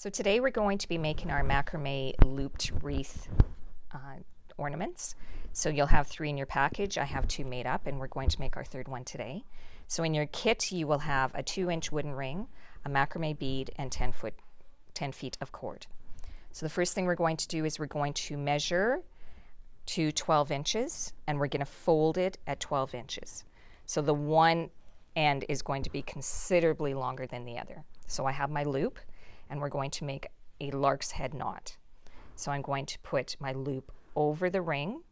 So today we're going to be making our macrame looped wreath ornaments. So you'll have 3 in your package. I have 2 made up and we're going to make our 3rd one today. So in your kit you will have a 2-inch wooden ring, a macrame bead, and 10 feet of cord. So the first thing we're going to do is we're going to measure to 12 inches and we're going to fold it at 12 inches. So the one end is going to be considerably longer than the other. So I have my loop and we're going to make a lark's head knot. So I'm going to put my loop over the ring,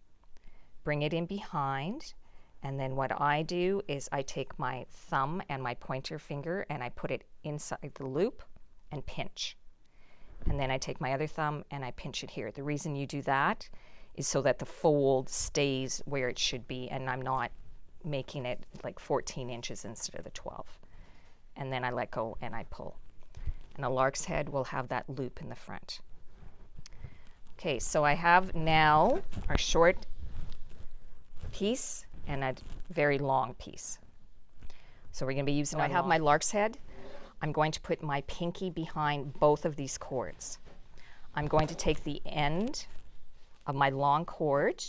bring it in behind, and then what I do is I take my thumb and my pointer finger and I put it inside the loop and pinch. And then I take my other thumb and I pinch it here. The reason you do that is so that the fold stays where it should be and I'm not making it like 14 inches instead of the 12. And then I let go and I pull. And a lark's head will have that loop in the front. Okay, so I have now our short piece and a very long piece. So we're going to be using, I have my lark's head. I'm going to put my pinky behind both of these cords. I'm going to take the end of my long cord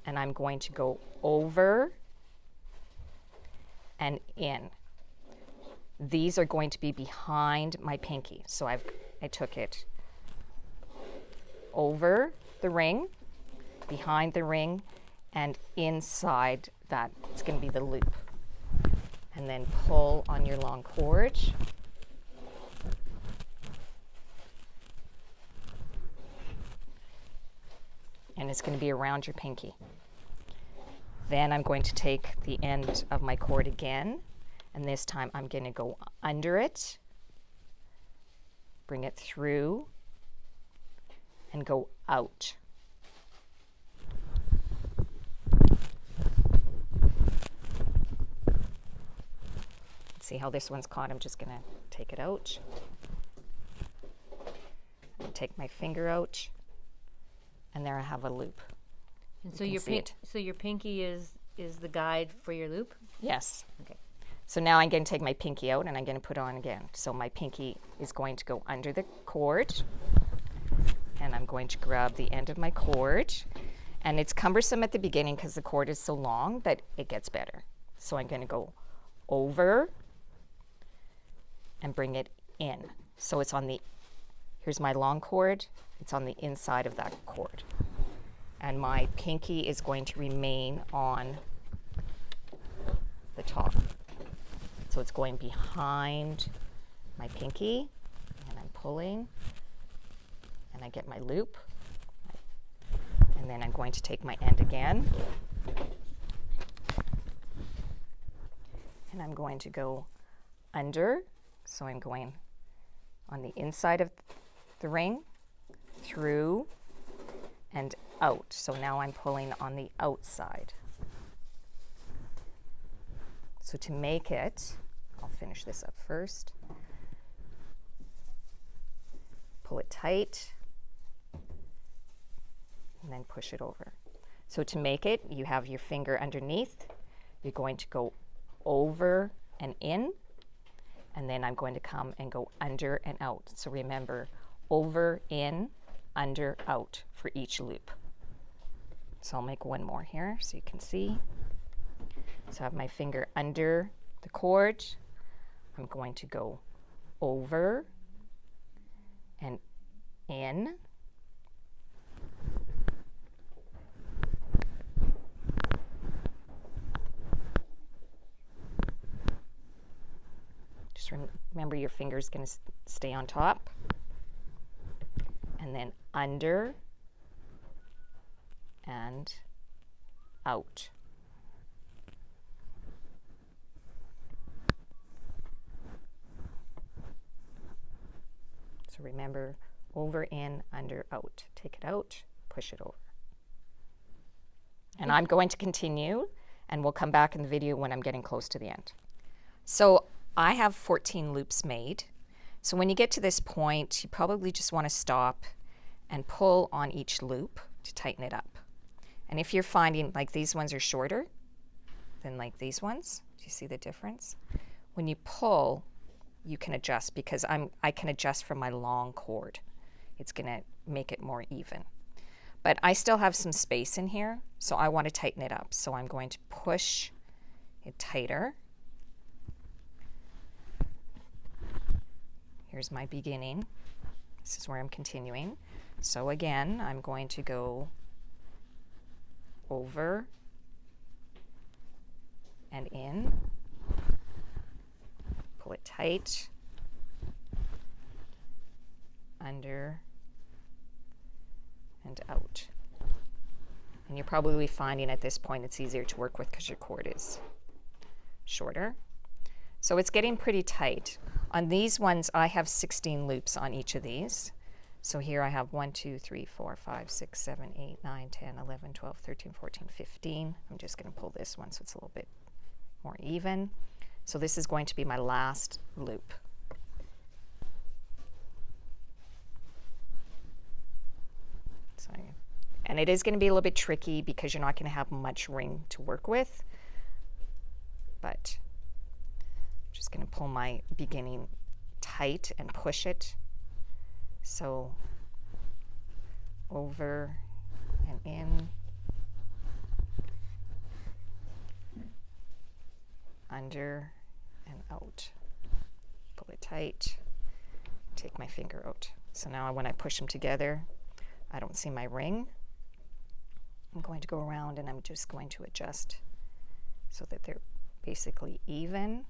and I'm going to go over and in. These are going to be behind my pinky. So I took it over the ring, behind the ring, and inside that. It's going to be the loop. And then pull on your long cord. And it's going to be around your pinky. Then I'm going to take the end of my cord again, and this time I'm going to go under it, bring it through, and go out. See how this one's caught? I'm just going to take it out. Take my finger out, and there I have a loop. And so your pinky is the guide for your loop? Yes. Okay. So now I'm going to take my pinky out and I'm going to put it on again. So my pinky is going to go under the cord and I'm going to grab the end of my cord. And it's cumbersome at the beginning because the cord is so long, but it gets better. So I'm going to go over and bring it in. So it's on the, here's my long cord, it's on the inside of that cord. And my pinky is going to remain on the top. So it's going behind my pinky, and I'm pulling, and I get my loop. And then I'm going to take my end again, and I'm going to go under. So I'm going on the inside of the ring, through, and out. So now I'm pulling on the outside. So to make it, I'll finish this up first. Pull it tight and then push it over. So to make it, you have your finger underneath. You're going to go over and in, and then I'm going to come and go under and out. So remember, over, in, under, out for each loop. So I'll make one more here so you can see. So I have my finger under the cord. I'm going to go over and in. Just remember your finger is going to stay on top. And then under and out. So remember, over, in, under, out. Take it out, push it over. And I'm going to continue, and we'll come back in the video when I'm getting close to the end. So I have 14 loops made. So when you get to this point, you probably just want to stop and pull on each loop to tighten it up. And if you're finding like these ones are shorter than like these ones, do you see the difference? When you pull, you can adjust, because I can adjust from my long cord. It's going to make it more even. But I still have some space in here, so I want to tighten it up. So I'm going to push it tighter. Here's my beginning. This is where I'm continuing. So again, I'm going to go over and in, pull it tight, under and out. And you're probably finding at this point it's easier to work with because your cord is shorter. So it's getting pretty tight. On these ones, I have 16 loops on each of these. So here I have 1, 2, 3, 4, 5, 6, 7, 8, 9, 10, 11, 12, 13, 14, 15. I'm just going to pull this one so it's a little bit more even. So this is going to be my last loop. So, and it is going to be a little bit tricky because you're not going to have much ring to work with. But I'm just going to pull my beginning tight and push it. So over and in, under and out. Pull it tight, take my finger out. So now when I push them together, I don't see my ring. I'm going to go around and I'm just going to adjust so that they're basically even.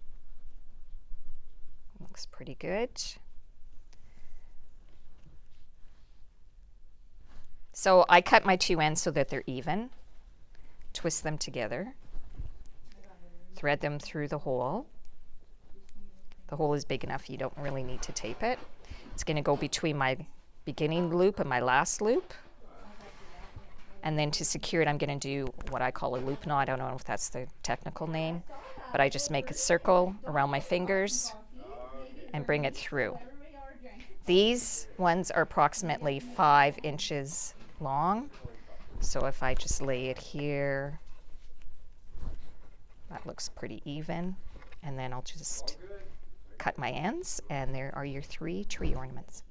Looks pretty good. So I cut my two ends so that they're even, twist them together, thread them through the hole. The hole is big enough, you don't really need to tape it. It's going to go between my beginning loop and my last loop. And then to secure it, I'm going to do what I call a loop knot. I don't know if that's the technical name, but I just make a circle around my fingers and bring it through. These ones are approximately 5 inches long. So if I just lay it here, that looks pretty even. And then I'll just cut my ends, and there are your 3 tree ornaments.